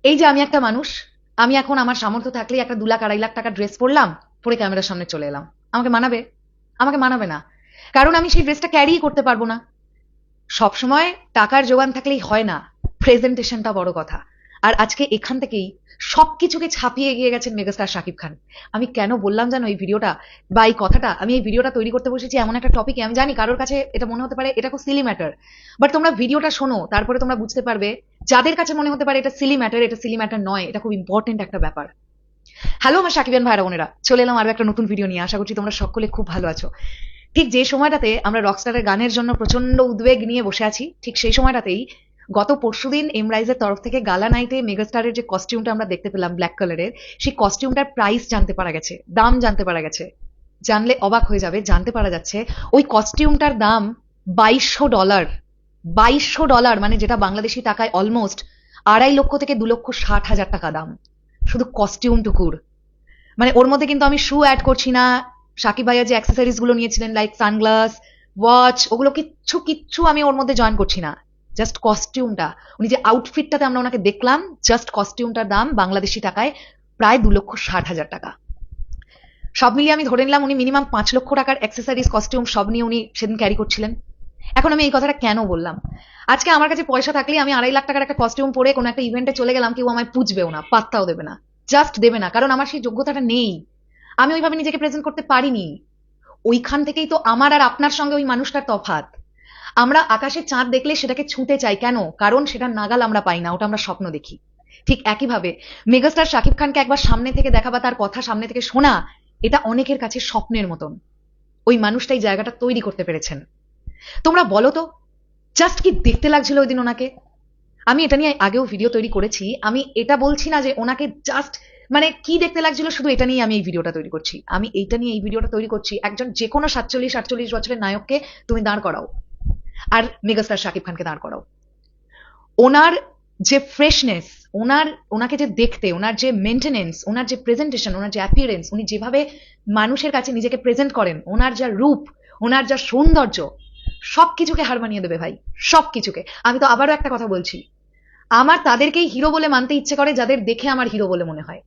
এই যে আমি একটা মানুষ, আমি এখন আমার সামর্থ্য থাকলে একটা 2 লাখ 2.5 লাখ টাকা ড্রেস পরলাম, পরে ক্যামেরার সামনে চলে এলাম, আমাকে মানাবে? আমাকে মানাবে না। কারণ আমি সেই ড্রেসটা ক্যারি করতে পারবো না। সবসময় টাকার যোগান থাকলেই হয় না, প্রেজেন্টেশনটা বড় কথা। আর আজকে এখান থেকেই সবকিছুকে ছাপিয়ে এগিয়ে গেছেন মেগাস্টার শাকিব খান। আমি কেন বললাম জানো এই ভিডিওটা বা এই কথাটা, আমি এই ভিডিওটা তৈরি করতে বসেছি এমন একটা টপিকে, আমি জানি কারোর কাছে এটা মনে হতে পারে এটা খুব সিলি ম্যাটার, বাট তোমরা ভিডিওটা শোনো, তারপরে তোমরা বুঝতে পারবে যাদের কাছে মনে হতে পারে এটা সিলি ম্যাটার, এটা সিলি ম্যাটার নয়, এটা খুব ইম্পর্টেন্ট একটা ব্যাপার। হ্যালো আমার সাকিবিয়ান ভাইরা বোনেরা, চলে এলাম আরো একটা নতুন ভিডিও নিয়ে। আশা করছি তোমরা সকলে খুব ভালো আছো। ঠিক যে সময়টাতে আমরা রকস্টারের গানের জন্য প্রচন্ড উদ্বেগ নিয়ে বসে আছি, ঠিক সেই সময়টাতেই গত পরশুদিন এমরাইজের তরফ থেকে গালা নাইটে মেগাস্টারের যে কস্টিউমটা আমরা দেখতে পেলাম ব্ল্যাক কালারের, সেই কস্টিউমটার প্রাইস জানতে পারা গেছে, দাম জানতে পারা গেছে। জানলে অবাক হয়ে যাবে, জানতে পারা যাচ্ছে ওই কস্টিউমটার দাম $2200। $2200 মানে যেটা বাংলাদেশি টাকায় অলমোস্ট 2.5 লক্ষ থেকে 2,60,000 টাকা দাম, শুধু কস্টিউমটুকুর। মানে ওর মধ্যে কিন্তু আমি শু অ্যাড করছি না, সাকিব ভাইয়া যে অ্যাক্সেসরিজ গুলো নিয়েছিলেন লাইক সানগ্লাস, ওয়াচ, ওগুলো কিচ্ছু কিচ্ছু আমি ওর মধ্যে জয়েন করছি না। জাস্ট কস্টিউমটা, উনি যে আউটফিটটাতে আমরা ওনাকে দেখলাম, জাস্ট কস্টিউমটার দাম বাংলাদেশি টাকায় প্রায় 2,60,000 টাকা। সব মিলিয়ে আমি ধরে নিলাম উনি মিনিমাম 5 লক্ষ টাকার অ্যাক্সেসরিজ কস্টিউম সব নিয়ে উনি সেদিন ক্যারি করছিলেন। এখন আমি এই কথাটা কেন বললাম, আজকে আমার কাছে পয়সা থাকলে আমি 2.5 লাখ টাকার একটা কস্টিউম পরে কোনো একটা ইভেন্টে চলে গেলাম, কেউ আমায় পুজবেও না, পাত্তাও দেবে না, জাস্ট দেবে না, কারণ আমার সেই যোগ্যতাটা নেই, আমি ওইভাবে নিজেকে প্রেজেন্ট করতে পারিনি। ওইখান থেকেই তো আমার আর আপনার সঙ্গে ওই মানুষটার তফাৎ। আমরা আকাশে চাঁদ দেখলে সেটাকে ছুঁতে চাই কেন? কারণ সেটার নাগাল আমরা পাই না, ওটা আমরা স্বপ্ন দেখি। ঠিক একইভাবে মেগাস্টার শাকিব খানকে একবার সামনে থেকে দেখা বা তার কথা সামনে থেকে শোনা, এটা অনেকের কাছে স্বপ্নের মতন। ওই মানুষটাই জায়গাটা তৈরি করতে পেরেছেন। তোমরা বলো তো, জাস্ট কি দেখতে লাগছিল ওই দিন ওনাকে। আমি এটা নিয়ে আগেও ভিডিও তৈরি করেছি, আমি এটা বলছি না যে ওনাকে জাস্ট মানে কি দেখতে লাগছিল শুধু এটা নিয়ে আমি এই ভিডিওটা তৈরি করছি, আমি এইটা নিয়ে এই ভিডিওটা তৈরি করছি একজন যে কোনো 47-48 বছরের নায়ককে তুমি দাঁড় করাও আর মেগাস্টার শাকিব খানকে দাঁড় করাও, ওনার যে ফ্রেশনেস, ওনাকে যে দেখতে, ওনার যে মেনটেনেন্স, ওনার যে প্রেজেন্টেশন, ওনার যে অ্যাপিয়ারেন্স, উনি যেভাবে মানুষের কাছে নিজেকে প্রেজেন্ট করেন, ওনার যা রূপ, ওনার যা সৌন্দর্য, সবকিছুকে হার মানিয়ে দেবে ভাই, সবকিছুকে। আমি তো আবারও একটা কথা বলছি, আমার তাদেরকেই হিরো বলে মানতে ইচ্ছে করে যাদের দেখে আমার হিরো বলে মনে হয়।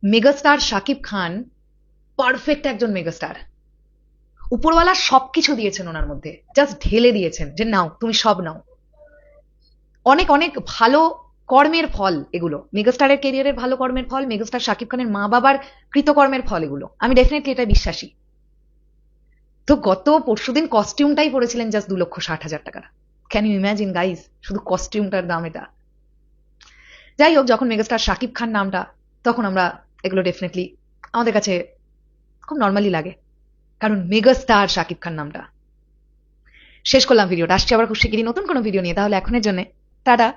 মেগাস্টার শাকিব খান পারফেক্ট একজন মেগাস্টার। উপরওয়ালা সবকিছু দিয়েছেন ওনার মধ্যে, জাস্ট ঢেলে দিয়েছেন যে নাও তুমি সব নাও। অনেক অনেক ভালো কর্মের ফল এগুলো, মেগাস্টারের কেরিয়ারের ভালো কর্মের ফল, মেগাস্টার শাকিব খানের মা বাবার কৃতকর্মের ফল এগুলো, আমি ডেফিনেটলি এটা বিশ্বাসী। তো গত পরশুদিন কস্টিউমটাই পড়েছিলেন জাস্ট 2,60,000 টাকার। ক্যান ইউ ইমাজিন গাইজ, শুধু কস্টিউমটার দাম এটা। যাই হোক, যখন মেগাস্টার শাকিব খান নামটা, তখন আমরা এগুলো ডেফিনেটলি আমাদের কাছে খুব নর্মালি লাগে, কারণ মেগাস্টার শাকিব খান নামটা। শেষ করলাম ভিডিওটা, আসছি আবার খুব শিগগিরই নতুন কোনো ভিডিও নিয়ে, তাহলে এখনের জন্য টাটা।